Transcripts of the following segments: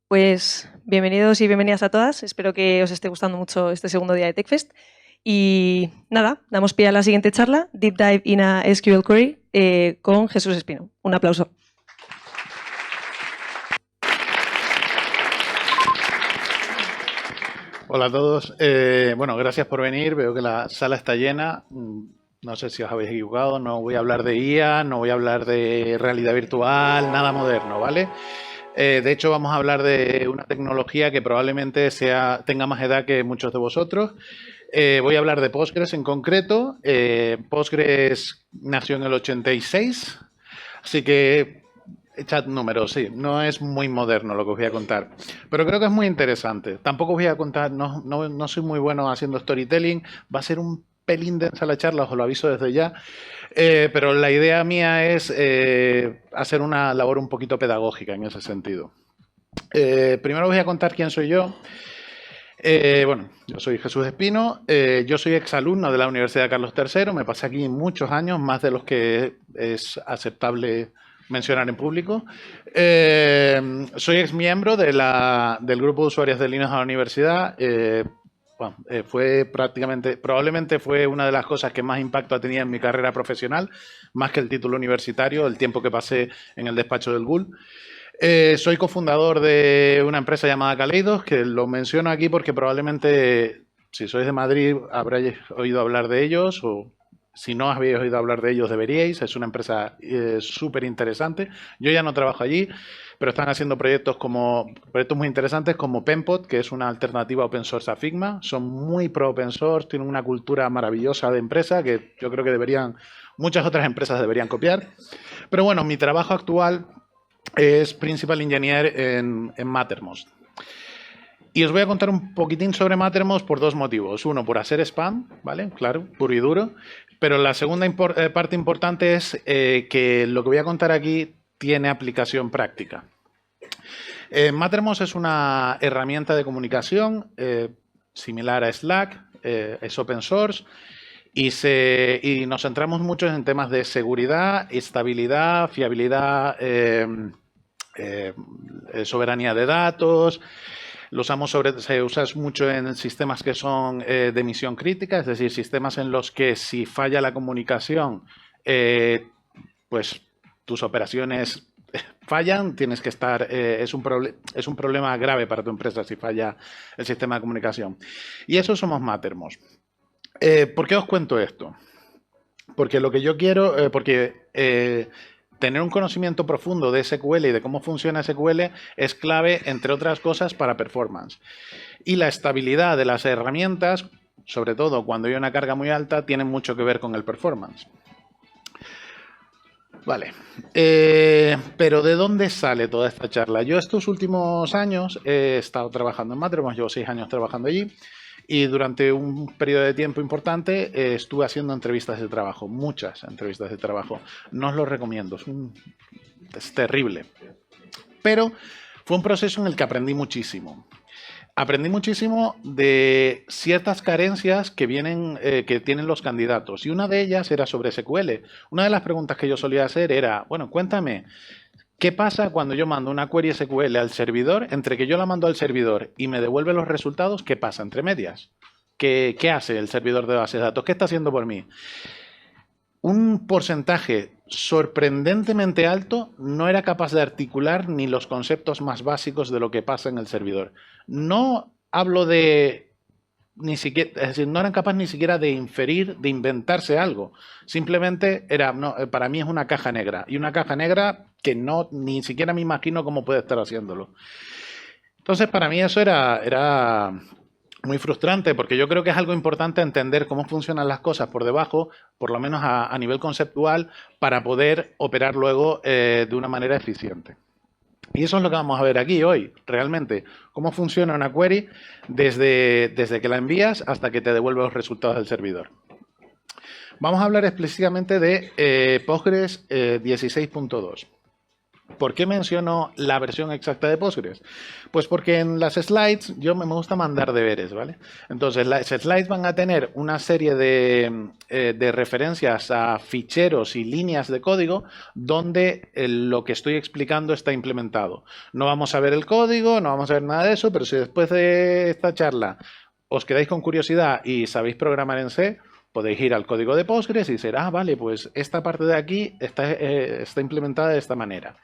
Pues bienvenidos y bienvenidas a todas. Espero que os esté gustando mucho este segundo día de TechFest. Y nada, damos pie a la siguiente charla, Deep Dive in a SQL Query, con Jesús Espino. Un aplauso. Hola a todos. Bueno, gracias por venir. Veo que la sala está llena. No sé si os habéis equivocado. No voy a hablar de IA, no voy a hablar de realidad virtual, nada moderno, ¿vale? De hecho, vamos a hablar de una tecnología que probablemente tenga más edad que muchos de vosotros. Voy a hablar de Postgres en concreto. Postgres nació en el 86, así que echad números, sí. No es muy moderno lo que os voy a contar, pero creo que es muy interesante. Tampoco os voy a contar, no soy muy bueno haciendo storytelling. Va a ser un pelín densa la charla, os lo aviso desde ya. Pero la idea mía es hacer una labor un poquito pedagógica en ese sentido. Primero voy a contar quién soy yo. Bueno, yo soy Jesús Espino, yo soy exalumno de la Universidad Carlos III, me pasé aquí muchos años, más de los que es aceptable mencionar en público. Soy exmiembro del grupo de usuarios de Linux a la universidad. Bueno, probablemente fue una de las cosas que más impacto ha tenido en mi carrera profesional, más que el título universitario, el tiempo que pasé en el despacho del GUL. Soy cofundador de una empresa llamada Kaleidos, que lo menciono aquí porque probablemente, si sois de Madrid, habréis oído hablar de ellos, o si no habéis oído hablar de ellos, deberíais. Es una empresa súper interesante. Yo ya no trabajo allí, pero están haciendo proyectos muy interesantes como Penpot, que es una alternativa open source a Figma. Son muy pro open source, tienen una cultura maravillosa de empresa que yo creo que muchas otras empresas deberían copiar. Pero bueno, mi trabajo actual es Principal Engineer en Mattermost. Y os voy a contar un poquitín sobre Mattermost por dos motivos. Uno, por hacer spam, ¿vale? Claro, puro y duro. Pero la segunda parte importante es que lo que voy a contar aquí tiene aplicación práctica. Mattermost es una herramienta de comunicación similar a Slack, es open source. Y nos centramos mucho en temas de seguridad, estabilidad, fiabilidad, soberanía de datos. Se usa mucho en sistemas que son de misión crítica, es decir, sistemas en los que si falla la comunicación, pues tus operaciones fallan, tienes que estar, es un problema grave para tu empresa si falla el sistema de comunicación. Y eso somos Mattermost. ¿Por qué os cuento esto? Porque lo que yo quiero, tener un conocimiento profundo de SQL y de cómo funciona SQL es clave, entre otras cosas, para performance. Y la estabilidad de las herramientas, sobre todo cuando hay una carga muy alta, tiene mucho que ver con el performance. Vale, pero ¿de dónde sale toda esta charla? Yo estos últimos años he estado trabajando en Mattermost, llevo 6 años trabajando allí. Y durante un periodo de tiempo importante estuve haciendo entrevistas de trabajo, muchas entrevistas de trabajo. No os lo recomiendo, es terrible. Pero fue un proceso en el que aprendí muchísimo. Aprendí muchísimo de ciertas carencias que tienen los candidatos. Y una de ellas era sobre SQL. Una de las preguntas que yo solía hacer era, bueno, cuéntame, ¿qué pasa cuando yo mando una query SQL al servidor? Entre que yo la mando al servidor y me devuelve los resultados, ¿qué pasa entre medias? ¿Qué hace el servidor de bases de datos? ¿Qué está haciendo por mí? Un porcentaje sorprendentemente alto no era capaz de articular ni los conceptos más básicos de lo que pasa en el servidor. No hablo de ni siquiera, es decir, no eran capaces ni siquiera de inferir, de inventarse algo. Simplemente para mí es una caja negra. Y una caja negra que ni siquiera me imagino cómo puede estar haciéndolo. Entonces, para mí eso era muy frustrante, porque yo creo que es algo importante entender cómo funcionan las cosas por debajo, por lo menos a nivel conceptual, para poder operar luego de una manera eficiente. Y eso es lo que vamos a ver aquí hoy, realmente. Cómo funciona una query desde que la envías hasta que te devuelve los resultados del servidor. Vamos a hablar explícitamente de Postgres 16.2. ¿Por qué menciono la versión exacta de Postgres? Pues porque en las slides me gusta mandar deberes, ¿vale? Entonces, las slides van a tener una serie de referencias a ficheros y líneas de código donde lo que estoy explicando está implementado. No vamos a ver el código, no vamos a ver nada de eso, pero si después de esta charla os quedáis con curiosidad y sabéis programar en C, podéis ir al código de Postgres y decir, vale, pues esta parte de aquí está implementada de esta manera.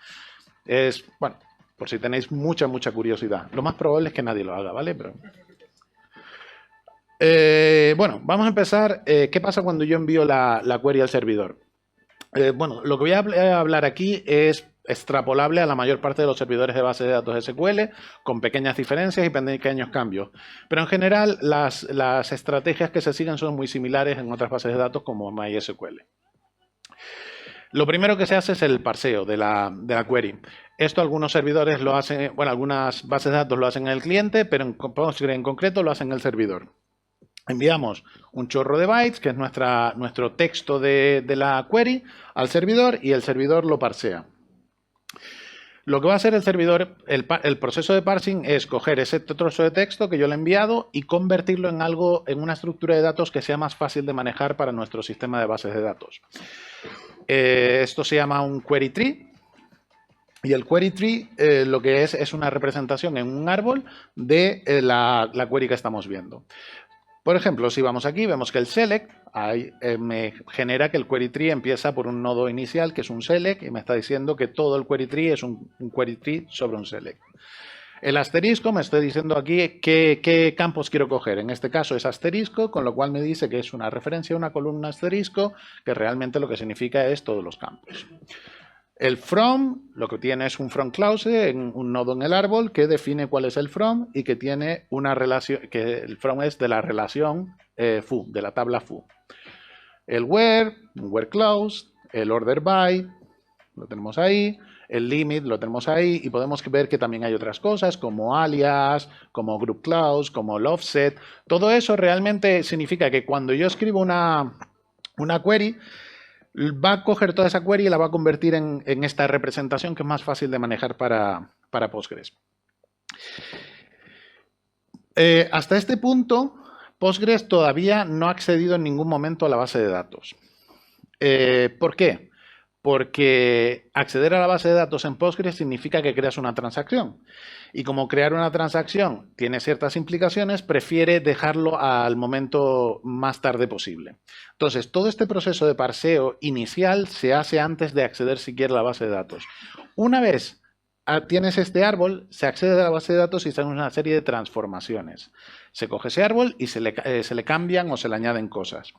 Bueno, por si tenéis mucha curiosidad. Lo más probable es que nadie lo haga, ¿vale? Pero... bueno, vamos a empezar. ¿Qué pasa cuando yo envío la query al servidor? Bueno, lo que voy a hablar aquí es extrapolable a la mayor parte de los servidores de base de datos SQL, con pequeñas diferencias y pequeños cambios. Pero en general, las estrategias que se siguen son muy similares en otras bases de datos como MySQL. Lo primero que se hace es el parseo de la query. Esto algunos servidores lo hacen, bueno, algunas bases de datos lo hacen en el cliente, pero en Postgres en concreto lo hacen en el servidor. Enviamos un chorro de bytes, que es nuestro texto de la query, al servidor y el servidor lo parsea. Lo que va a hacer el servidor, el proceso de parsing es coger ese trozo de texto que yo le he enviado y convertirlo en una estructura de datos que sea más fácil de manejar para nuestro sistema de bases de datos. Esto se llama un query tree. Y el query tree lo que es una representación en un árbol de la query que estamos viendo. Por ejemplo, si vamos aquí, vemos que el select me genera que el query tree empieza por un nodo inicial que es un select y me está diciendo que todo el query tree es un query tree sobre un select. El asterisco me está diciendo aquí qué campos quiero coger. En este caso es asterisco, con lo cual me dice que es una referencia a una columna asterisco, que realmente lo que significa es todos los campos. El from, lo que tiene es un from clause, un nodo en el árbol que define cuál es el from y que tiene una relación, que el from es de la relación foo, de la tabla foo. El where, un where clause, el order by, lo tenemos ahí, el limit lo tenemos ahí y podemos ver que también hay otras cosas como alias, como group clause, como el offset. Todo eso realmente significa que cuando yo escribo una query, va a coger toda esa query y la va a convertir en esta representación que es más fácil de manejar para Postgres. Hasta este punto, Postgres todavía no ha accedido en ningún momento a la base de datos. ¿Por qué? Porque acceder a la base de datos en Postgres significa que creas una transacción. Y como crear una transacción tiene ciertas implicaciones, prefiere dejarlo al momento más tarde posible. Entonces, todo este proceso de parseo inicial se hace antes de acceder siquiera a la base de datos. Una vez tienes este árbol, se accede a la base de datos y se hacen una serie de transformaciones. Se coge ese árbol y se le cambian o se le añaden cosas.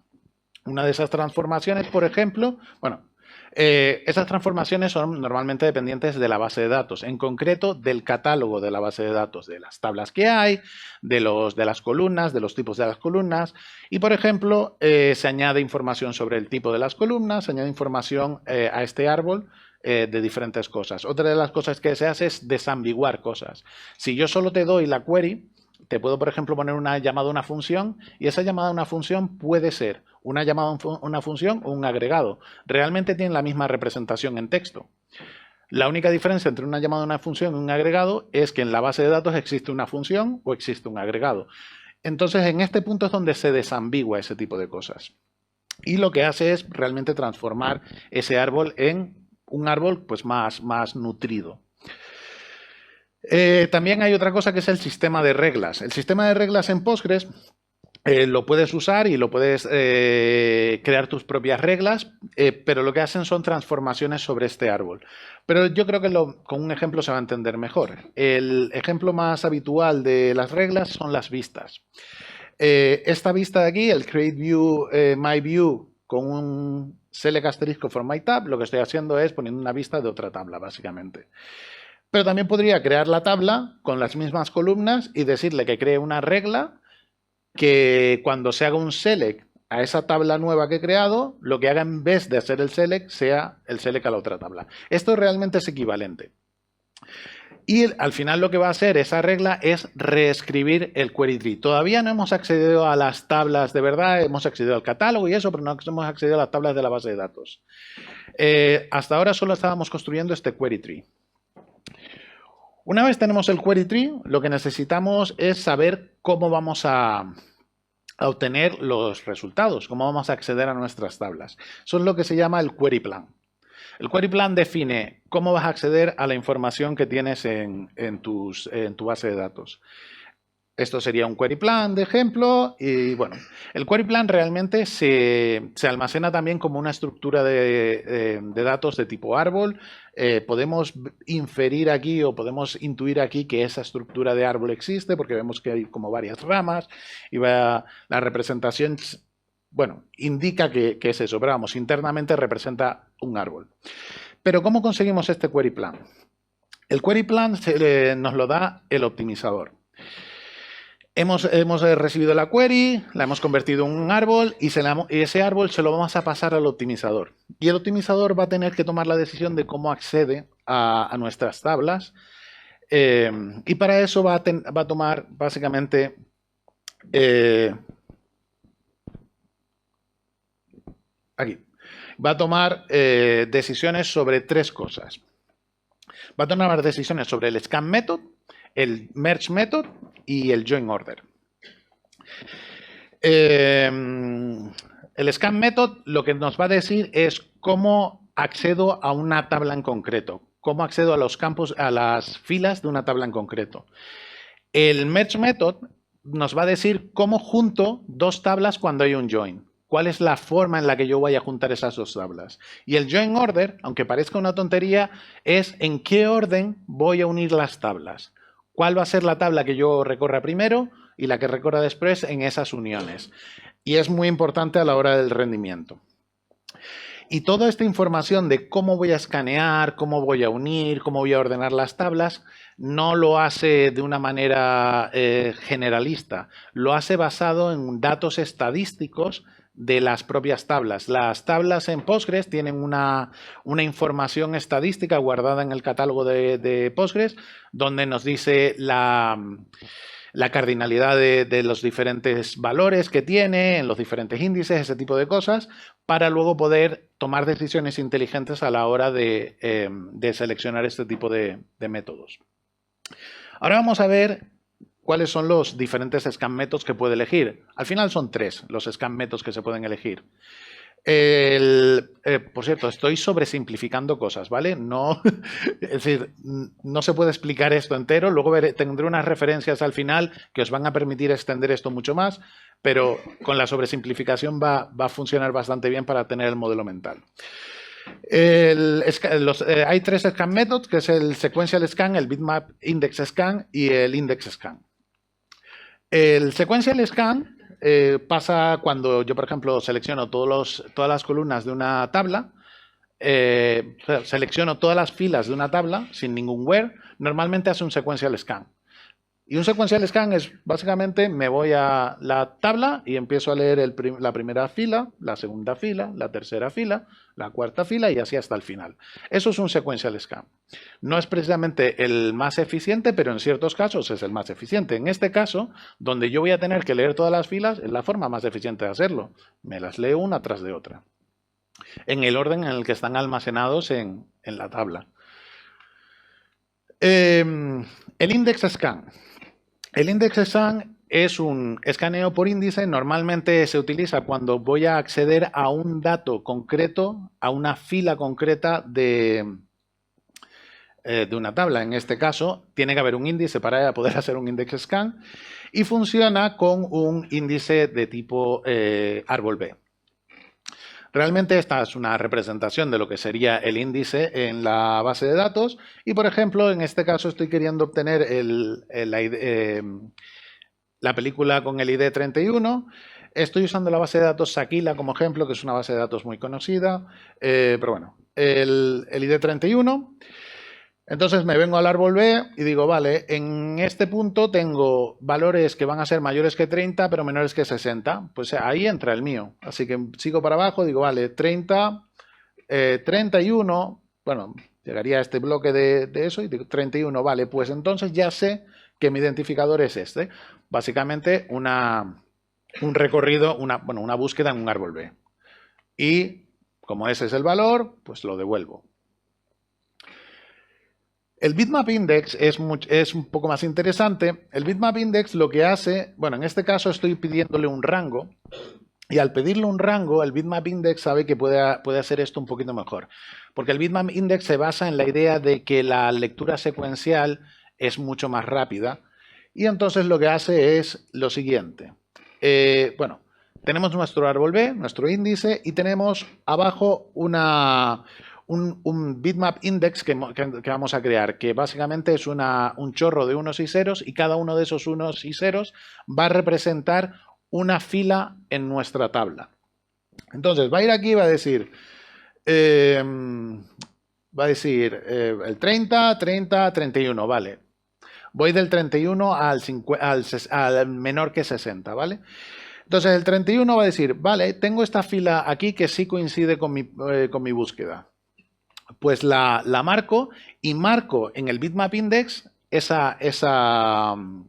Una de esas transformaciones, por ejemplo, bueno, esas transformaciones son normalmente dependientes de la base de datos, en concreto del catálogo de la base de datos, de las tablas que hay, de las columnas, de los tipos de las columnas. Y, por ejemplo, se añade información sobre el tipo de las columnas, se añade información a este árbol de diferentes cosas. Otra de las cosas que se hace es desambiguar cosas. Si yo solo te doy la query, te puedo, por ejemplo, poner una llamada a una función y esa llamada a una función puede ser una llamada a una función o un agregado. Realmente tienen la misma representación en texto. La única diferencia entre una llamada a una función y un agregado es que en la base de datos existe una función o existe un agregado. Entonces, en este punto es donde se desambigua ese tipo de cosas. Y lo que hace es realmente transformar ese árbol en un árbol pues, más nutrido. También hay otra cosa que es el sistema de reglas. El sistema de reglas en Postgres lo puedes usar y lo puedes crear tus propias reglas, pero lo que hacen son transformaciones sobre este árbol. Pero yo creo que con un ejemplo se va a entender mejor. El ejemplo más habitual de las reglas son las vistas. Esta vista de aquí, el create view, my view, con un select asterisco from my tab, lo que estoy haciendo es poniendo una vista de otra tabla, básicamente. Pero también podría crear la tabla con las mismas columnas y decirle que cree una regla que cuando se haga un select a esa tabla nueva que he creado, lo que haga en vez de hacer el select sea el select a la otra tabla. Esto realmente es equivalente. Y al final lo que va a hacer esa regla es reescribir el query tree. Todavía no hemos accedido a las tablas de verdad, hemos accedido al catálogo y eso, pero no hemos accedido a las tablas de la base de datos. Hasta ahora solo estábamos construyendo este query tree. Una vez tenemos el query tree, lo que necesitamos es saber cómo vamos a obtener los resultados, cómo vamos a acceder a nuestras tablas. Eso es lo que se llama el query plan. El query plan define cómo vas a acceder a la información que tienes en tu base de datos. Esto sería un query plan de ejemplo y bueno, el query plan realmente se almacena también como una estructura de datos de tipo árbol. Podemos inferir aquí o podemos intuir aquí que esa estructura de árbol existe porque vemos que hay como varias ramas y la representación, bueno, indica que es eso, pero vamos, internamente representa un árbol. Pero ¿cómo conseguimos este query plan? El query plan nos lo da el optimizador. Hemos recibido la query, la hemos convertido en un árbol y ese árbol se lo vamos a pasar al optimizador. Y el optimizador va a tener que tomar la decisión de cómo accede a nuestras tablas. Y para eso va a tomar básicamente aquí. Va a tomar decisiones sobre tres cosas. Va a tomar decisiones sobre el scan method, el merge method y el join order. El scan method lo que nos va a decir es cómo accedo a una tabla en concreto, cómo accedo a los campos, a las filas de una tabla en concreto. El merge method nos va a decir cómo junto dos tablas cuando hay un join. ¿Cuál es la forma en la que yo voy a juntar esas dos tablas? Y el join order, aunque parezca una tontería, es en qué orden voy a unir las tablas. ¿Cuál va a ser la tabla que yo recorra primero y la que recorra después en esas uniones? Y es muy importante a la hora del rendimiento. Y toda esta información de cómo voy a escanear, cómo voy a unir, cómo voy a ordenar las tablas, no lo hace de una manera generalista. Lo hace basado en datos estadísticos de las propias tablas. Las tablas en Postgres tienen una información estadística guardada en el catálogo de Postgres, donde nos dice la cardinalidad de los diferentes valores que tiene, en los diferentes índices, ese tipo de cosas, para luego poder tomar decisiones inteligentes a la hora de seleccionar este tipo de métodos. Ahora vamos a ver cuáles son los diferentes scan methods que puede elegir. Al final son tres los scan methods que se pueden elegir. Por cierto, estoy sobresimplificando cosas, ¿vale? No, es decir, no se puede explicar esto entero. Luego tendré unas referencias al final que os van a permitir extender esto mucho más, pero con la sobresimplificación va a funcionar bastante bien para tener el modelo mental. Hay tres scan methods, que es el sequential scan, el bitmap index scan y el index scan. El sequential scan pasa cuando yo, por ejemplo, selecciono todas las columnas de una tabla, selecciono todas las filas de una tabla sin ningún where, normalmente hace un sequential scan. Y un sequential scan es básicamente me voy a la tabla y empiezo a leer la primera fila, la segunda fila, la tercera fila, la cuarta fila y así hasta el final. Eso es un sequential scan. No es precisamente el más eficiente, pero en ciertos casos es el más eficiente. En este caso, donde yo voy a tener que leer todas las filas, es la forma más eficiente de hacerlo. Me las leo una tras de otra, en el orden en el que están almacenados en la tabla. El index scan. El index scan es un escaneo por índice. Normalmente se utiliza cuando voy a acceder a un dato concreto, a una fila concreta de una tabla. En este caso, tiene que haber un índice para poder hacer un index scan y funciona con un índice de tipo árbol B. Realmente esta es una representación de lo que sería el índice en la base de datos y, por ejemplo, en este caso estoy queriendo obtener la película con el ID 31. Estoy usando la base de datos Sakila como ejemplo, que es una base de datos muy conocida, pero bueno, el ID 31. Entonces me vengo al árbol B y digo, vale, en este punto tengo valores que van a ser mayores que 30, pero menores que 60. Pues ahí entra el mío. Así que sigo para abajo, digo, vale, 30, 31, bueno, Llegaría a este bloque de eso y digo 31, vale, pues entonces ya sé que mi identificador es este. Básicamente un recorrido, una búsqueda en un árbol B. Y como ese es el valor, pues lo devuelvo. El bitmap index es un poco más interesante. El bitmap index lo que hace, bueno, en este caso estoy pidiéndole un rango. Y al pedirle un rango, el bitmap index sabe que puede hacer esto un poquito mejor. Porque el bitmap index se basa en la idea de que la lectura secuencial es mucho más rápida. Y entonces lo que hace es lo siguiente. Bueno, tenemos nuestro árbol B, nuestro índice, y tenemos abajo un bitmap index que vamos a crear, que básicamente es un chorro de unos y ceros, y cada uno de esos unos y ceros va a representar una fila en nuestra tabla. Entonces va a ir aquí y va a decir el 30, 30, 31, vale. Voy del 31 al menor que 60, ¿vale? Entonces el 31 va a decir, vale, tengo esta fila aquí que sí coincide con mi búsqueda. Pues la marco y marco en el bitmap index esa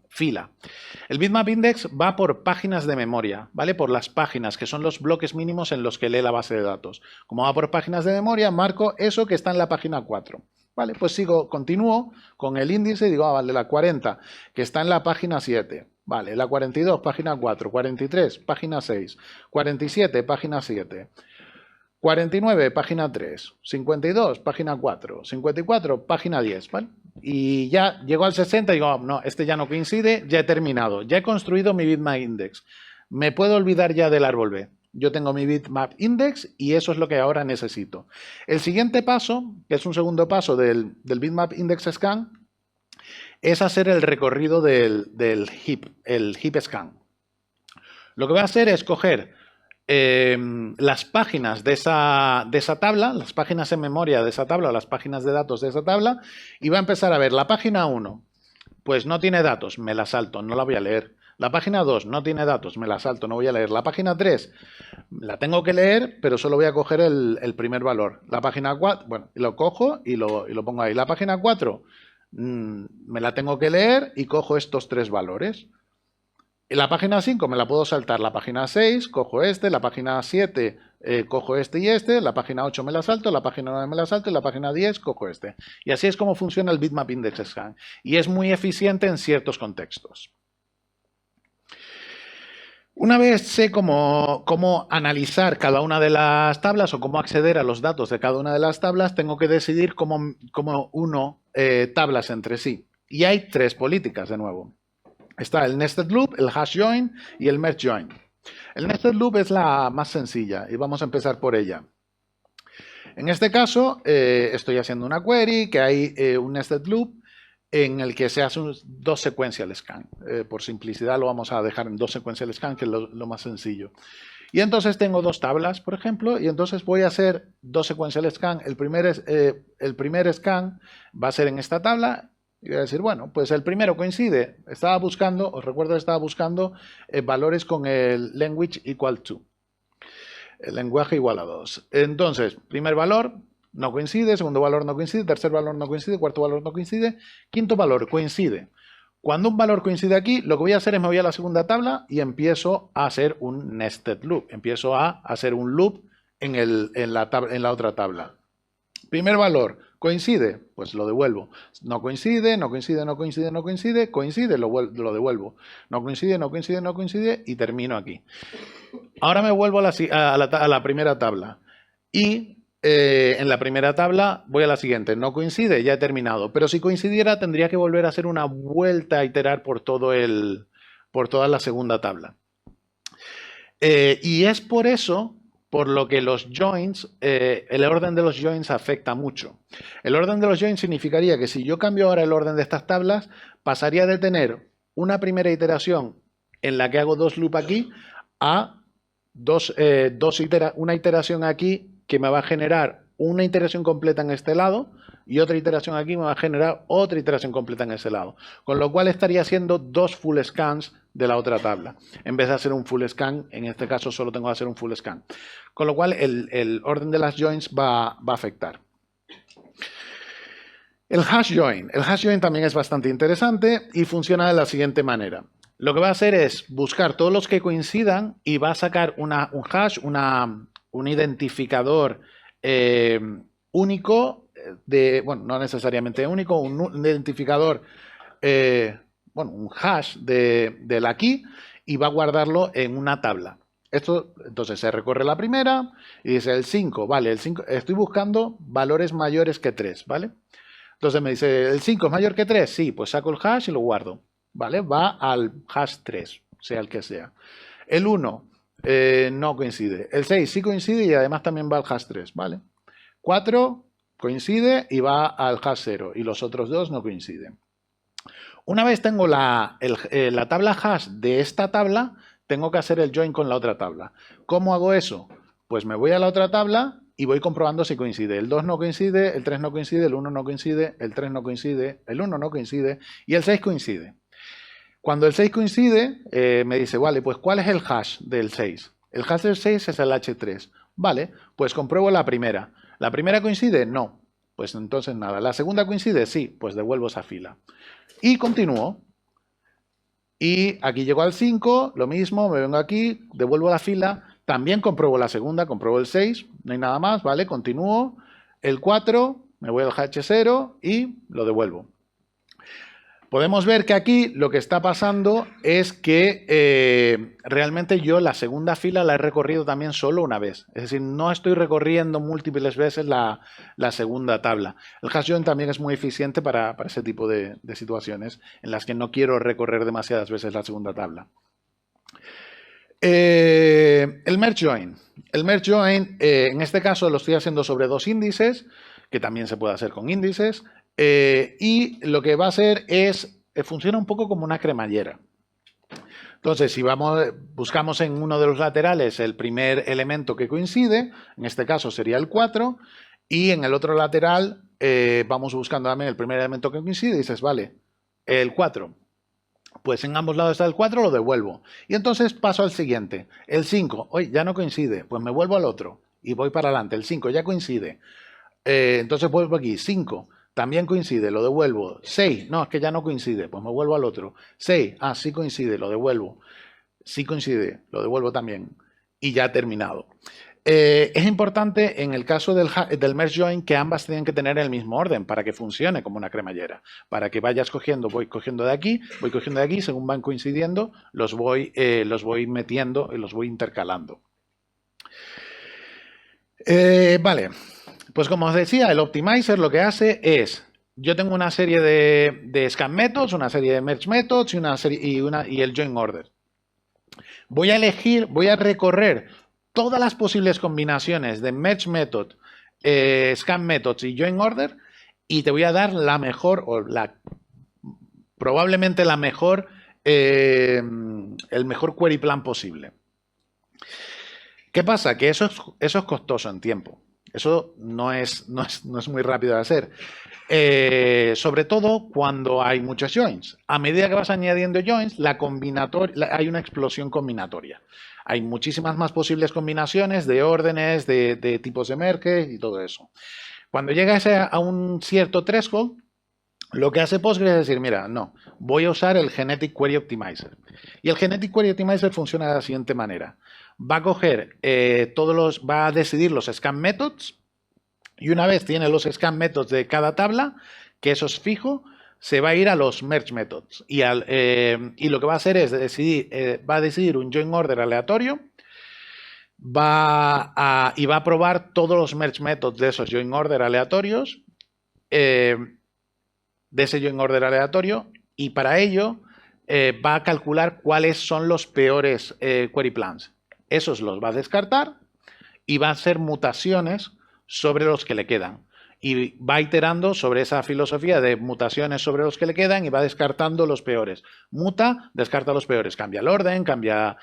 fila. El bitmap index va por páginas de memoria, ¿vale? Por las páginas, que son los bloques mínimos en los que lee la base de datos. Como va por páginas de memoria, marco eso que está en la página 4. Vale, pues continúo con el índice y digo, vale, la 40, que está en la página 7. Vale, la 42, página 4. 43, página 6. 47, página 7. 49, página 3, 52, página 4, 54, página 10, ¿vale? Y ya llegó al 60 y digo, oh, no, este ya no coincide, ya he terminado, ya he construido mi bitmap index. Me puedo olvidar ya del árbol B. Yo tengo mi bitmap index y eso es lo que ahora necesito. El siguiente paso, que es un segundo paso del bitmap index scan, es hacer el recorrido del heap, el heap scan. Lo que voy a hacer es coger las páginas de esa tabla, las páginas en memoria de esa tabla o las páginas de datos de esa tabla y va a empezar a ver la página 1, pues no tiene datos, me la salto, no la voy a leer. La página 2 no tiene datos, me la salto, no voy a leer. La página 3 la tengo que leer, pero solo voy a coger el primer valor. La página 4, bueno, lo cojo y lo pongo ahí. La página 4 me la tengo que leer y cojo estos 3 valores. La página 5 me la puedo saltar, la página 6 cojo la página 7 cojo este y este, la página 8 me la salto, la página 9 me la salto y la página 10 cojo este. Y así es como funciona el bitmap index scan. Y es muy eficiente en ciertos contextos. Una vez sé cómo analizar cada una de las tablas o cómo acceder a los datos de cada una de las tablas, tengo que decidir cómo uno tablas entre sí. Y hay 3 políticas de nuevo. Está el nested loop, el hash join y el merge join. El nested loop es la más sencilla y vamos a empezar por ella. En este caso estoy haciendo una query que hay un nested loop en el que se hace 2 sequential scan. Por simplicidad lo vamos a dejar en 2 sequential scan, que es lo más sencillo. Y entonces tengo 2 tablas, por ejemplo, y entonces voy a hacer 2 sequential scan. El primer scan va a ser en esta tabla. Y voy a decir, bueno, pues el primero coincide. Os recuerdo que estaba buscando valores con el language equal to. El lenguaje igual a 2. Entonces, primer valor no coincide, segundo valor no coincide, tercer valor no coincide, cuarto valor no coincide, quinto valor coincide. Cuando un valor coincide aquí, lo que voy a hacer es me voy a la segunda tabla y empiezo a hacer un nested loop. Empiezo a hacer un loop en la otra tabla. Primer valor, ¿coincide? Pues lo devuelvo. No coincide, no coincide, no coincide, no coincide, coincide, lo devuelvo. No coincide, no coincide, no coincide y termino aquí. Ahora me vuelvo a la primera tabla y en la primera tabla voy a la siguiente. No coincide, ya he terminado. Pero si coincidiera tendría que volver a hacer una vuelta a iterar por toda la segunda tabla. Y es por eso por lo que los joins, el orden de los joins afecta mucho. El orden de los joins significaría que si yo cambio ahora el orden de estas tablas, pasaría de tener una primera iteración en la que hago 2 loops aquí a una iteración aquí que me va a generar una iteración completa en este lado y otra iteración aquí me va a generar otra iteración completa en ese lado. Con lo cual estaría haciendo 2 full scans de la otra tabla. En vez de hacer un full scan, en este caso solo tengo que hacer un full scan. Con lo cual el orden de las joins va a afectar. El hash join. El hash join también es bastante interesante y funciona de la siguiente manera. Lo que va a hacer es buscar todos los que coincidan y va a sacar un hash, un identificador único, bueno, no necesariamente único, un identificador, bueno, un hash de la key y va a guardarlo en una tabla. Esto, entonces se recorre la primera y dice el 5, vale, el 5, estoy buscando valores mayores que 3, ¿vale? Entonces me dice, ¿el 5 es mayor que 3? Sí, pues saco el hash y lo guardo, ¿vale? Va al hash 3, sea el que sea. El 1 no coincide. El 6 sí coincide y además también va al hash 3, ¿vale? 4 coincide y va al hash 0 y los otros dos no coinciden. Una vez tengo la tabla hash de esta tabla, tengo que hacer el join con la otra tabla. ¿Cómo hago eso? Pues me voy a la otra tabla y voy comprobando si coincide. El 2 no coincide, el 3 no coincide, el 1 no coincide, el 3 no coincide, el 1 no coincide y el 6 coincide. Cuando el 6 coincide, me dice, vale, pues ¿cuál es el hash del 6? El hash del 6 es el H3. Vale, pues compruebo la primera. ¿La primera coincide? No. Pues entonces nada. ¿La segunda coincide? Sí, pues devuelvo esa fila. Y continúo. Y aquí llego al 5, lo mismo, me vengo aquí, devuelvo la fila, también compruebo la segunda, compruebo el 6, no hay nada más, ¿vale? Continúo. El 4, me voy al H0 y lo devuelvo. Podemos ver que aquí lo que está pasando es que realmente yo la segunda fila la he recorrido también solo una vez. Es decir, no estoy recorriendo múltiples veces la segunda tabla. El hash join también es muy eficiente para ese tipo de situaciones en las que no quiero recorrer demasiadas veces la segunda tabla. El merge join. El merge join, en este caso lo estoy haciendo sobre dos índices, que también se puede hacer con índices. Y lo que va a hacer es, funciona un poco como una cremallera. Entonces, si buscamos en uno de los laterales el primer elemento que coincide, en este caso sería el 4, y en el otro lateral vamos buscando también el primer elemento que coincide y dices, vale, el 4. Pues en ambos lados está el 4, lo devuelvo. Y entonces paso al siguiente. El 5, oye, ya no coincide, pues me vuelvo al otro y voy para adelante. El 5 ya coincide. Entonces vuelvo aquí, 5. También coincide, lo devuelvo. 6, no, es que ya no coincide, pues me vuelvo al otro. 6, sí coincide, lo devuelvo. Sí coincide, lo devuelvo también. Y ya ha terminado. Es importante en el caso del merge join que ambas tienen que tener el mismo orden para que funcione como una cremallera. Para que vayas cogiendo, voy cogiendo de aquí, según van coincidiendo, los voy metiendo y los voy intercalando. Vale. Pues como os decía, el optimizer lo que hace es, yo tengo una serie de scan methods, una serie de merge methods y el join order. Voy a recorrer todas las posibles combinaciones de merge method, scan methods y join order y te voy a dar la mejor o probablemente la mejor, el mejor query plan posible. ¿Qué pasa? Que eso es costoso en tiempo. Eso no es muy rápido de hacer. Sobre todo cuando hay muchos joins. A medida que vas añadiendo joins, hay una explosión combinatoria. Hay muchísimas más posibles combinaciones de órdenes, de tipos de merge y todo eso. Cuando llegas a un cierto threshold, lo que hace Postgres es decir, mira, no, voy a usar el Genetic Query Optimizer. Y el Genetic Query Optimizer funciona de la siguiente manera. Va a coger va a decidir los scan methods y una vez tiene los scan methods de cada tabla, que eso es fijo, se va a ir a los merge methods y lo que va a hacer es va a decidir un join order aleatorio y va a probar todos los merge methods de esos join order aleatorios de ese join order aleatorio y para ello va a calcular cuáles son los peores query plans. Esos los va a descartar y va a hacer mutaciones sobre los que le quedan. Y va iterando sobre esa filosofía de mutaciones sobre los que le quedan y va descartando los peores. Muta, descarta los peores. Cambia el orden, cambia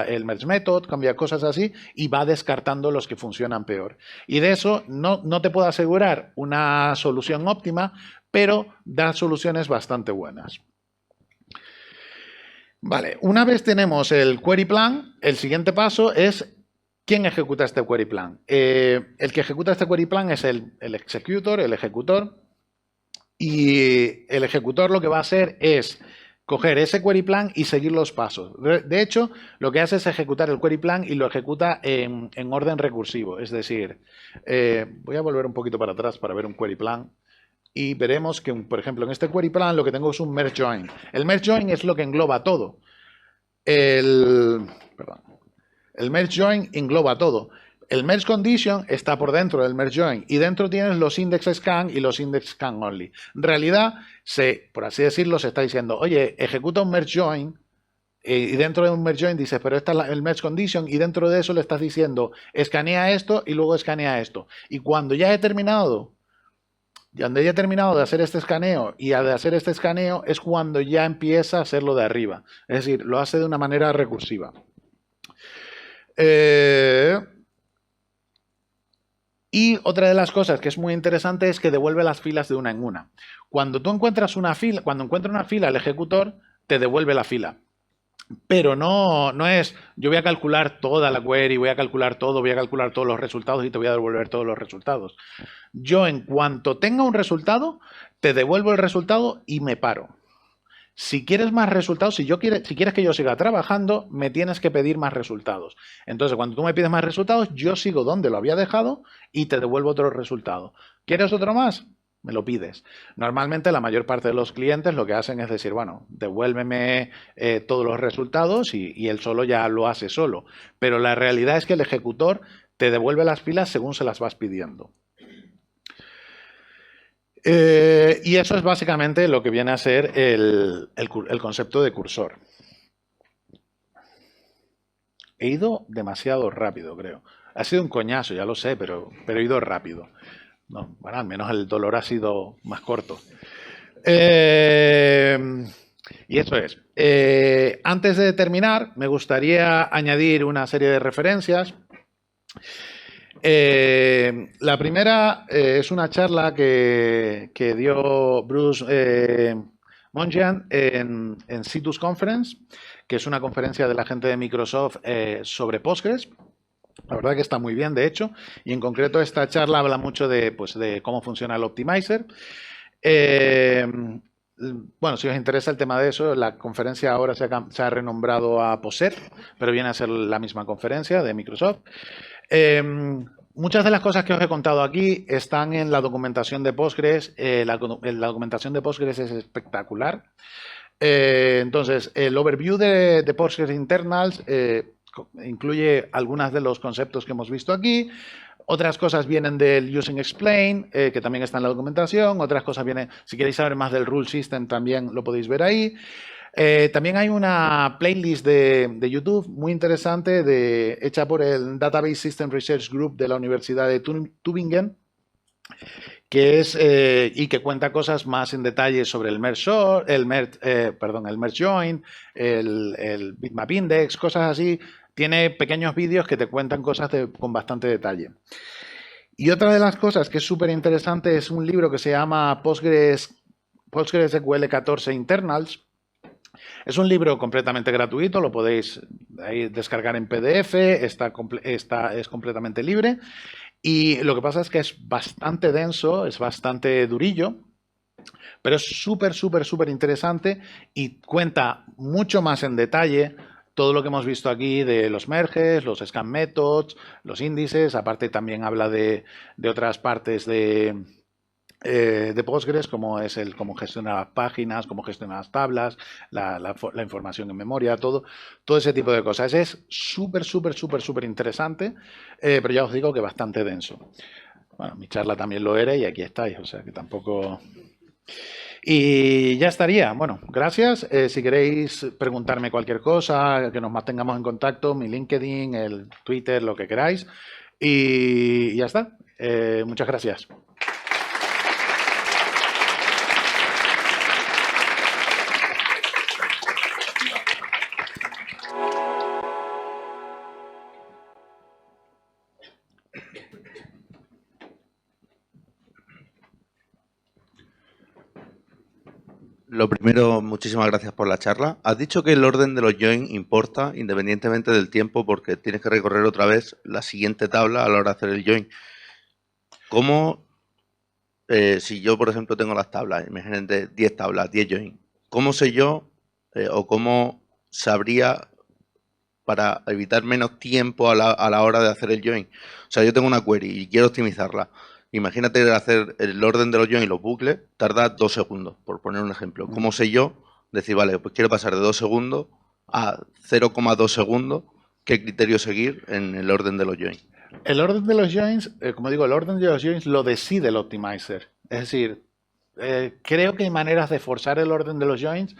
el merge method, cambia cosas así y va descartando los que funcionan peor. Y de eso no te puedo asegurar una solución óptima, pero da soluciones bastante buenas. Vale, una vez tenemos el query plan, el siguiente paso es ¿quién ejecuta este query plan? El que ejecuta este query plan es el executor, el ejecutor. Y el ejecutor lo que va a hacer es coger ese query plan y seguir los pasos. De hecho, lo que hace es ejecutar el query plan y lo ejecuta en orden recursivo. Es decir, voy a volver un poquito para atrás para ver un query plan. Y veremos que, por ejemplo, en este query plan lo que tengo es un merge join. El merge join es lo que engloba todo. El merge join engloba todo. El merge condition está por dentro del merge join y dentro tienes los index scan y los index scan only. En realidad, por así decirlo, se está diciendo, oye, ejecuta un merge join y dentro de un merge join dices, pero esta es el merge condition y dentro de eso le estás diciendo, escanea esto y luego escanea esto. Y cuando ya he terminado de hacer este escaneo y de hacer este escaneo es cuando ya empieza a hacerlo de arriba. Es decir, lo hace de una manera recursiva. Y otra de las cosas que es muy interesante es que devuelve las filas de una en una. Cuando tú encuentras una fila, cuando encuentra una fila el ejecutor te devuelve la fila. Pero no es, yo voy a calcular toda la query, voy a calcular todo, voy a calcular todos los resultados y te voy a devolver todos los resultados. Yo en cuanto tenga un resultado, te devuelvo el resultado y me paro. Si quieres más resultados, si quieres que yo siga trabajando, me tienes que pedir más resultados. Entonces, cuando tú me pides más resultados, yo sigo donde lo había dejado y te devuelvo otro resultado. ¿Quieres otro más? Me lo pides. Normalmente la mayor parte de los clientes lo que hacen es decir, bueno, devuélveme todos los resultados y él solo ya lo hace solo. Pero la realidad es que el ejecutor te devuelve las filas según se las vas pidiendo. Y eso es básicamente lo que viene a ser el concepto de cursor. He ido demasiado rápido, creo. Ha sido un coñazo, ya lo sé, pero he ido rápido. No, bueno, al menos el dolor ha sido más corto. Y eso es. Antes de terminar, me gustaría añadir una serie de referencias. La primera es una charla que dio Bruce Mongian en Citus Conference, que es una conferencia de la gente de Microsoft sobre Postgres. La verdad que está muy bien, de hecho, y en concreto esta charla habla mucho de cómo funciona el Optimizer. Bueno, si os interesa el tema de eso, la conferencia ahora se ha renombrado a POSER, pero viene a ser la misma conferencia de Microsoft. Muchas de las cosas que os he contado aquí están en la documentación de Postgres. La documentación de Postgres es espectacular. Entonces, el overview de Postgres Internals incluye algunos de los conceptos que hemos visto aquí. Otras cosas vienen del Using Explain, que también está en la documentación. Otras cosas vienen, si queréis saber más del Rule System, también lo podéis ver ahí. También hay una playlist de YouTube muy interesante hecha por el Database System Research Group de la Universidad de Tübingen, que es y que cuenta cosas más en detalle sobre el merge join, el bitmap index, cosas así. Tiene pequeños vídeos que te cuentan cosas con bastante detalle. Y otra de las cosas que es súper interesante es un libro que se llama PostgreSQL 14 Internals. Es un libro completamente gratuito, lo podéis descargar en PDF, es completamente libre. Y lo que pasa es que es bastante denso, es bastante durillo, pero es súper, súper, súper interesante y cuenta mucho más en detalle todo lo que hemos visto aquí de los merges, los scan methods, los índices. Aparte también habla de otras partes de Postgres, como es cómo gestionar las páginas, cómo gestionar las tablas, la información en memoria, todo ese tipo de cosas. Es súper, súper, súper, súper interesante, pero ya os digo que bastante denso. Bueno, mi charla también lo era y aquí estáis, o sea que tampoco... Y ya estaría. Bueno, gracias. Si queréis preguntarme cualquier cosa, que nos mantengamos en contacto, mi LinkedIn, el Twitter, lo que queráis. Y ya está. Muchas gracias. Lo primero, muchísimas gracias por la charla. Has dicho que el orden de los join importa independientemente del tiempo porque tienes que recorrer otra vez la siguiente tabla a la hora de hacer el join. ¿Cómo si yo, por ejemplo, tengo las tablas, imagínate 10 tablas, 10 join, ¿cómo sé yo o cómo sabría para evitar menos tiempo a la hora de hacer el join? O sea, yo tengo una query y quiero optimizarla. Imagínate hacer el orden de los join y los bucles, tarda 2 segundos, por poner un ejemplo. ¿Cómo sé yo decir, vale, pues quiero pasar de 2 segundos a 0,2 segundos? ¿Qué criterio seguir en el orden de los join? El orden de los joins, como digo, el orden de los joins lo decide el optimizer. Es decir, creo que hay maneras de forzar el orden de los joins,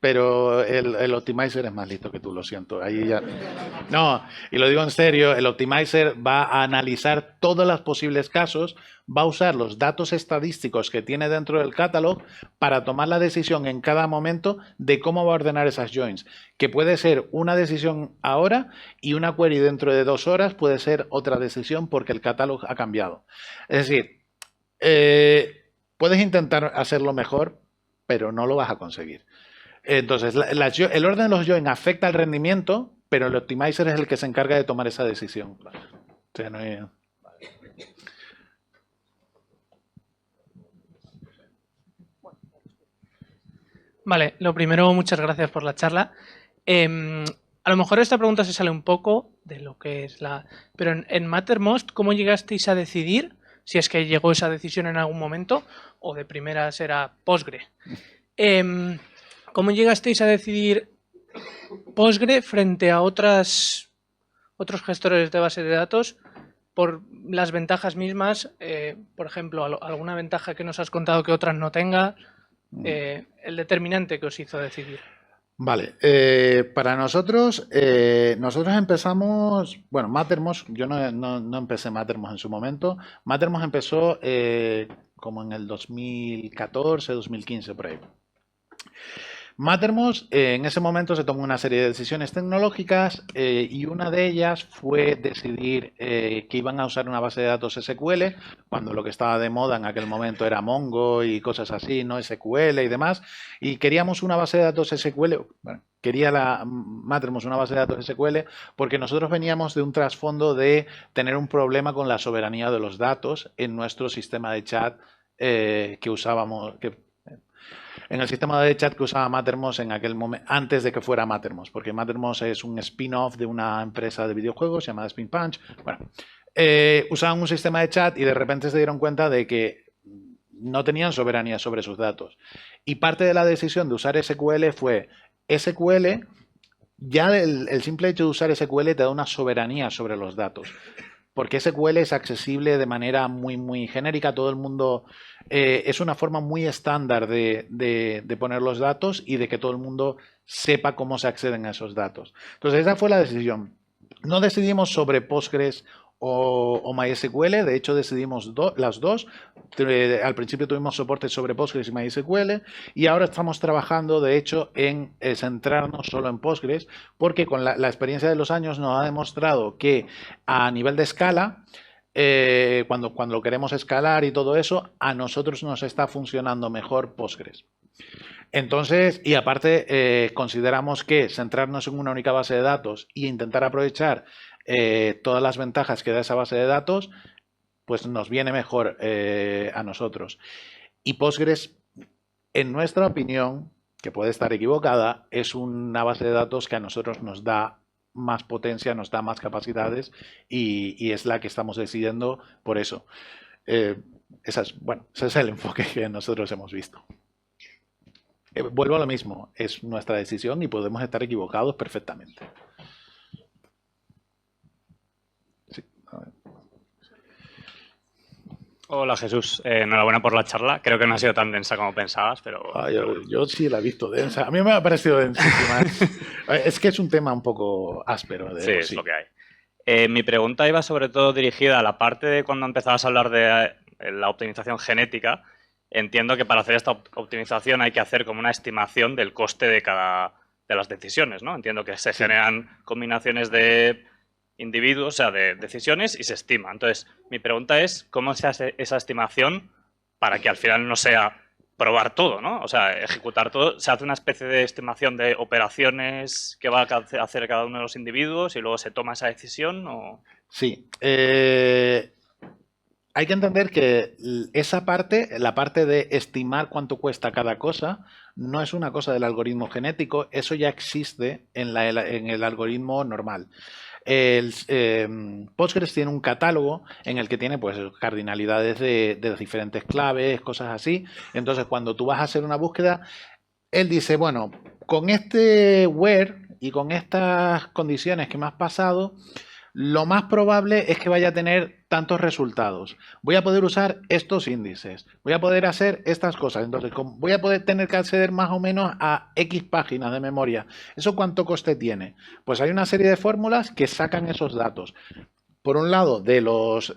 pero el optimizer es más listo que tú, lo siento. Ahí ya... No, y lo digo en serio, el optimizer va a analizar todos los posibles casos, va a usar los datos estadísticos que tiene dentro del catalog para tomar la decisión en cada momento de cómo va a ordenar esas joins, que puede ser una decisión ahora y una query dentro de 2 horas puede ser otra decisión porque el catalog ha cambiado. Es decir, puedes intentar hacerlo mejor, pero no lo vas a conseguir. Entonces, el orden de los join afecta al rendimiento, pero el optimizer es el que se encarga de tomar esa decisión. O sea, no hay... Vale, lo primero, muchas gracias por la charla. A lo mejor esta pregunta se sale un poco de lo que es la... Pero en Mattermost, ¿cómo llegasteis a decidir, si es que llegó esa decisión en algún momento, o de primeras era Postgre? ¿Cómo llegasteis a decidir Postgre frente a otros gestores de base de datos por las ventajas mismas? Por ejemplo, alguna ventaja que nos has contado que otras no tenga, el determinante que os hizo decidir. Vale, para nosotros empezamos, bueno, Mattermost, yo no empecé Mattermost en su momento. Mattermost empezó como en el 2014, 2015, por ahí. Mattermost en ese momento se tomó una serie de decisiones tecnológicas y una de ellas fue decidir que iban a usar una base de datos SQL, cuando lo que estaba de moda en aquel momento era Mongo y cosas así, no SQL y demás, y queríamos una base de datos SQL, bueno, quería Mattermost una base de datos SQL porque nosotros veníamos de un trasfondo de tener un problema con la soberanía de los datos en nuestro sistema de chat que usábamos, en el sistema de chat que usaba Mattermost en aquel momento, antes de que fuera Mattermost, porque Mattermost es un spin-off de una empresa de videojuegos llamada Spin Punch. Bueno, usaban un sistema de chat y de repente se dieron cuenta de que no tenían soberanía sobre sus datos. Y parte de la decisión de usar SQL fue SQL, ya el simple hecho de usar SQL te da una soberanía sobre los datos. Porque SQL es accesible de manera muy, muy genérica. Todo el mundo es una forma muy estándar de poner los datos y de que todo el mundo sepa cómo se acceden a esos datos. Entonces, esa fue la decisión. No decidimos sobre Postgres o MySQL, de hecho decidimos las dos. Al principio tuvimos soporte sobre Postgres y MySQL y ahora estamos trabajando de hecho en centrarnos solo en Postgres porque con la experiencia de los años nos ha demostrado que a nivel de escala, cuando lo queremos escalar y todo eso, a nosotros nos está funcionando mejor Postgres. Entonces, y aparte, consideramos que centrarnos en una única base de datos e intentar aprovechar todas las ventajas que da esa base de datos, pues nos viene mejor a nosotros. Y Postgres, en nuestra opinión, que puede estar equivocada, es una base de datos que a nosotros nos da más potencia, nos da más capacidades y es la que estamos decidiendo por eso. Ese es el enfoque que nosotros hemos visto. Vuelvo a lo mismo, es nuestra decisión y podemos estar equivocados perfectamente. Sí, a ver. Hola Jesús, enhorabuena por la charla. Creo que no ha sido tan densa como pensabas, pero... Yo sí la he visto densa. A mí me ha parecido densísima. Es que es un tema un poco áspero. Sí, es lo que hay. Mi pregunta iba sobre todo dirigida a la parte de cuando empezabas a hablar de la optimización genética. Entiendo que para hacer esta optimización hay que hacer como una estimación del coste de las decisiones, ¿no? Entiendo que se generan combinaciones de individuos, o sea, de decisiones y se estima. Entonces, mi pregunta es, ¿cómo se hace esa estimación para que al final no sea probar todo, ¿no? O sea, ejecutar todo. ¿Se hace una especie de estimación de operaciones que va a hacer cada uno de los individuos y luego se toma esa decisión? ¿O? Sí. hay que entender que esa parte, la parte de estimar cuánto cuesta cada cosa, no es una cosa del algoritmo genético, eso ya existe en el algoritmo normal. Postgres tiene un catálogo en el que tiene pues cardinalidades de diferentes claves, cosas así. Entonces, cuando tú vas a hacer una búsqueda, él dice, bueno, con este where y con estas condiciones que me has pasado, lo más probable es que vaya a tener tantos resultados. Voy a poder usar estos índices. Voy a poder hacer estas cosas. Entonces, voy a poder tener que acceder más o menos a X páginas de memoria. ¿Eso cuánto coste tiene? Pues hay una serie de fórmulas que sacan esos datos. Por un lado, de los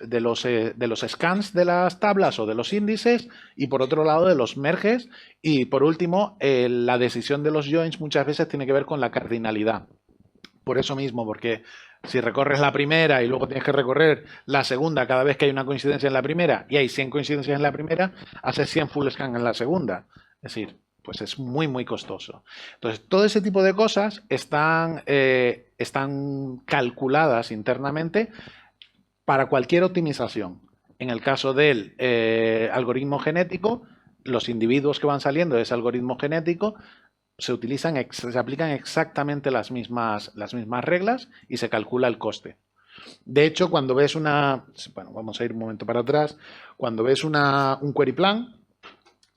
scans de las tablas o de los índices, y por otro lado, de los merges. Y por último, la decisión de los joins muchas veces tiene que ver con la cardinalidad. Por eso mismo, porque si recorres la primera y luego tienes que recorrer la segunda cada vez que hay una coincidencia en la primera y hay 100 coincidencias en la primera, haces 100 full scan en la segunda. Es decir, pues es muy, muy costoso. Entonces, todo ese tipo de cosas están calculadas internamente para cualquier optimización. En el caso del algoritmo genético, los individuos que van saliendo de ese algoritmo genético se aplican exactamente las mismas reglas y se calcula el coste. De hecho, cuando ves vamos a ir un momento para atrás, cuando ves un query plan,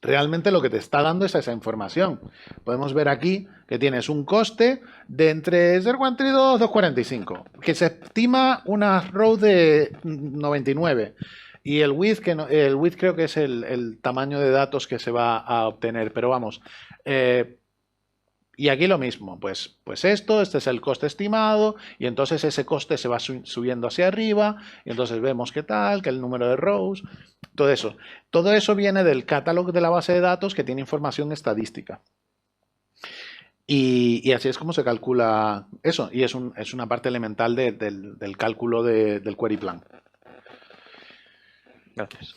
realmente lo que te está dando es esa información. Podemos ver aquí que tienes un coste de entre 0,42 y 2,45, que se estima una row de 99. Y el width creo que es el tamaño de datos que se va a obtener, pero vamos, y aquí lo mismo, pues este es el coste estimado y entonces ese coste se va subiendo hacia arriba y entonces vemos qué tal, que el número de rows, todo eso. Todo eso viene del catálogo de la base de datos que tiene información estadística. Y así es como se calcula eso y es una parte elemental del cálculo del query plan. Gracias.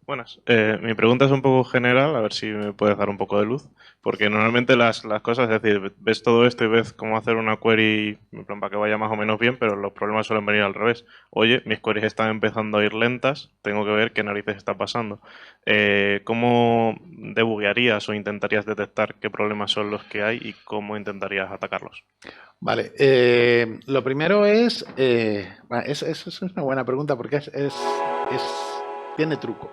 Buenas. Mi pregunta es un poco general, a ver si me puedes dar un poco de luz, porque normalmente las cosas, es decir, ves todo esto y ves cómo hacer una query en plan, para que vaya más o menos bien, pero los problemas suelen venir al revés. Oye, mis queries están empezando a ir lentas, tengo que ver qué narices está pasando. ¿Cómo debuguearías o intentarías detectar qué problemas son los que hay y cómo intentarías atacarlos? Vale, lo primero es una buena pregunta porque tiene truco.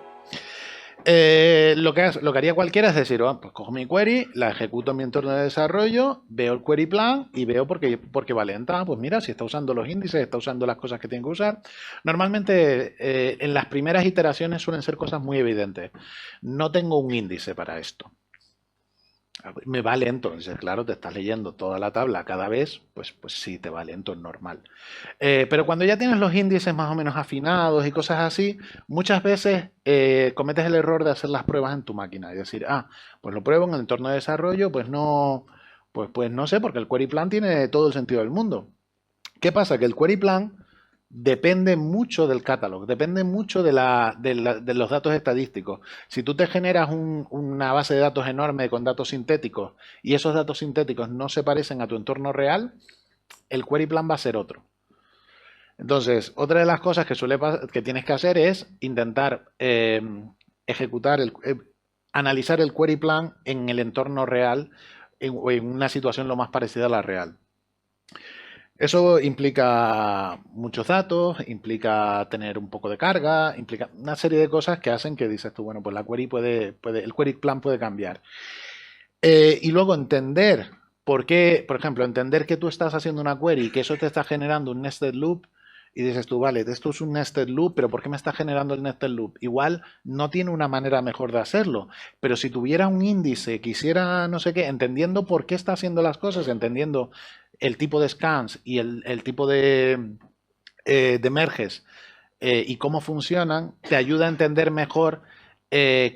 Lo que haría cualquiera es decir, pues cojo mi query, la ejecuto en mi entorno de desarrollo, veo el query plan y veo por qué va lenta. Pues mira, si está usando los índices, está usando las cosas que tiene que usar. Normalmente en las primeras iteraciones suelen ser cosas muy evidentes. No tengo un índice para esto. Me va lento. Entonces, claro, te estás leyendo toda la tabla cada vez, pues sí, te va lento, es normal. Pero cuando ya tienes los índices más o menos afinados y cosas así, muchas veces cometes el error de hacer las pruebas en tu máquina y decir, pues lo pruebo en el entorno de desarrollo, pues no sé, porque el query plan tiene todo el sentido del mundo. ¿Qué pasa? Que el query plan depende mucho del catálogo, depende mucho de los datos estadísticos. Si tú te generas una base de datos enorme con datos sintéticos y esos datos sintéticos no se parecen a tu entorno real, el query plan va a ser otro. Entonces, otra de las cosas que tienes que hacer es intentar analizar el query plan en el entorno real o en una situación lo más parecida a la real. Eso implica muchos datos, implica tener un poco de carga, implica una serie de cosas que hacen que dices tú, bueno, pues la query el query plan puede cambiar. Y luego entender por qué, por ejemplo, entender que tú estás haciendo una query y que eso te está generando un nested loop y dices tú, vale, esto es un nested loop, pero ¿por qué me está generando el nested loop? Igual no tiene una manera mejor de hacerlo, pero si tuviera un índice que hiciera no sé qué, entendiendo por qué está haciendo las cosas, entendiendo el tipo de scans y el tipo de merges y cómo funcionan, te ayuda a entender mejor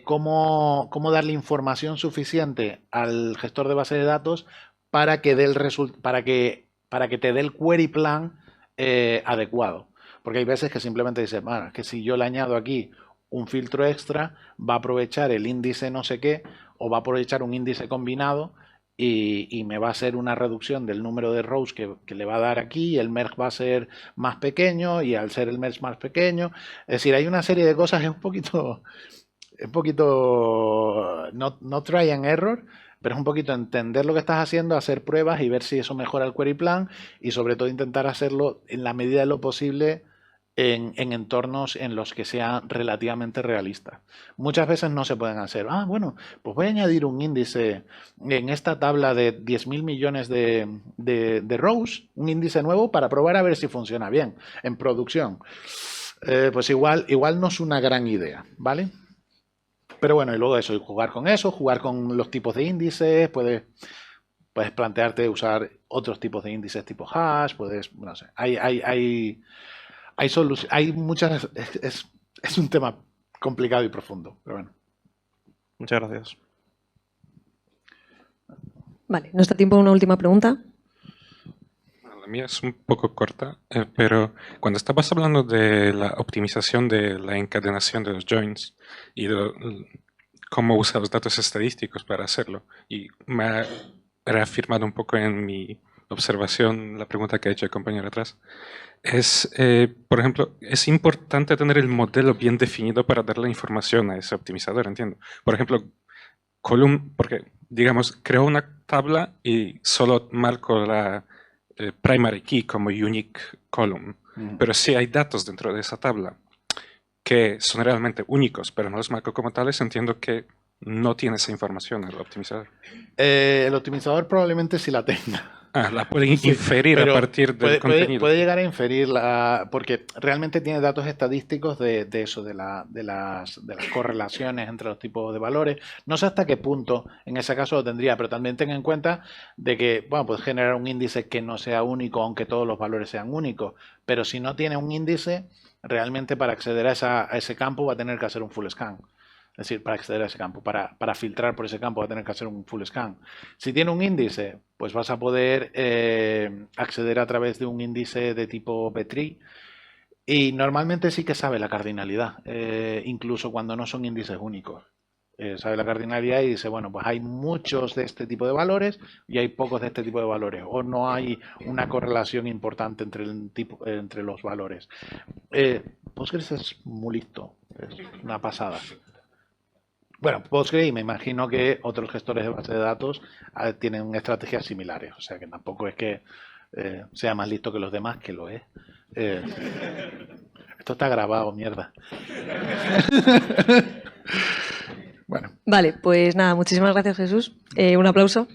cómo darle información suficiente al gestor de base de datos para que te dé el query plan adecuado. Porque hay veces que simplemente dices, bueno, que si yo le añado aquí un filtro extra, va a aprovechar el índice no sé qué o va a aprovechar un índice combinado y me va a hacer una reducción del número de rows que le va a dar aquí, el merge va a ser más pequeño y al ser el merge más pequeño, es decir, hay una serie de cosas, es un poquito no try and error, pero es un poquito entender lo que estás haciendo, hacer pruebas y ver si eso mejora el query plan y sobre todo intentar hacerlo en la medida de lo posible en entornos en los que sean relativamente realistas. Muchas veces no se pueden hacer. Ah, bueno, pues voy a añadir un índice en esta tabla de 10.000 millones de rows, un índice nuevo para probar a ver si funciona bien en producción. Pues igual no es una gran idea, ¿vale? Pero bueno, y luego eso, jugar con los tipos de índices, puedes plantearte usar otros tipos de índices tipo hash, no sé, hay muchas, es un tema complicado y profundo, pero bueno. Muchas gracias. Vale, nos da tiempo a una última pregunta. La mía es un poco corta, pero cuando estabas hablando de la optimización de la encadenación de los joins y de cómo usar los datos estadísticos para hacerlo, y me ha reafirmado un poco en mi observación la pregunta que ha hecho el compañero atrás, es, por ejemplo, es importante tener el modelo bien definido para dar la información a ese optimizador, entiendo. Por ejemplo, porque, digamos, creo una tabla y solo marco la primary key como unique column, pero si hay datos dentro de esa tabla que son realmente únicos, pero no los marco como tales, entiendo que no tiene esa información el optimizador. El optimizador probablemente sí la tenga. La puede inferir a partir del contenido. Puede llegar a inferirla porque realmente tiene datos estadísticos de eso, de las correlaciones entre los tipos de valores. No sé hasta qué punto en ese caso lo tendría, pero también ten en cuenta de que, bueno, puedes generar un índice que no sea único, aunque todos los valores sean únicos. Pero si no tiene un índice, realmente para acceder a ese campo va a tener que hacer un full scan. Es decir, para acceder a ese campo, para filtrar por ese campo va a tener que hacer un full scan. Si tiene un índice, pues vas a poder acceder a través de un índice de tipo B-tree y normalmente sí que sabe la cardinalidad, incluso cuando no son índices únicos. Sabe la cardinalidad y dice, bueno, pues hay muchos de este tipo de valores y hay pocos de este tipo de valores, o no hay una correlación importante entre los valores. Postgres es muy listo, es una pasada. Bueno, Postgre y me imagino que otros gestores de base de datos tienen estrategias similares, o sea que tampoco es que sea más listo que los demás, que lo es. Esto está grabado, mierda. Bueno. Vale, pues nada, muchísimas gracias, Jesús. Un aplauso.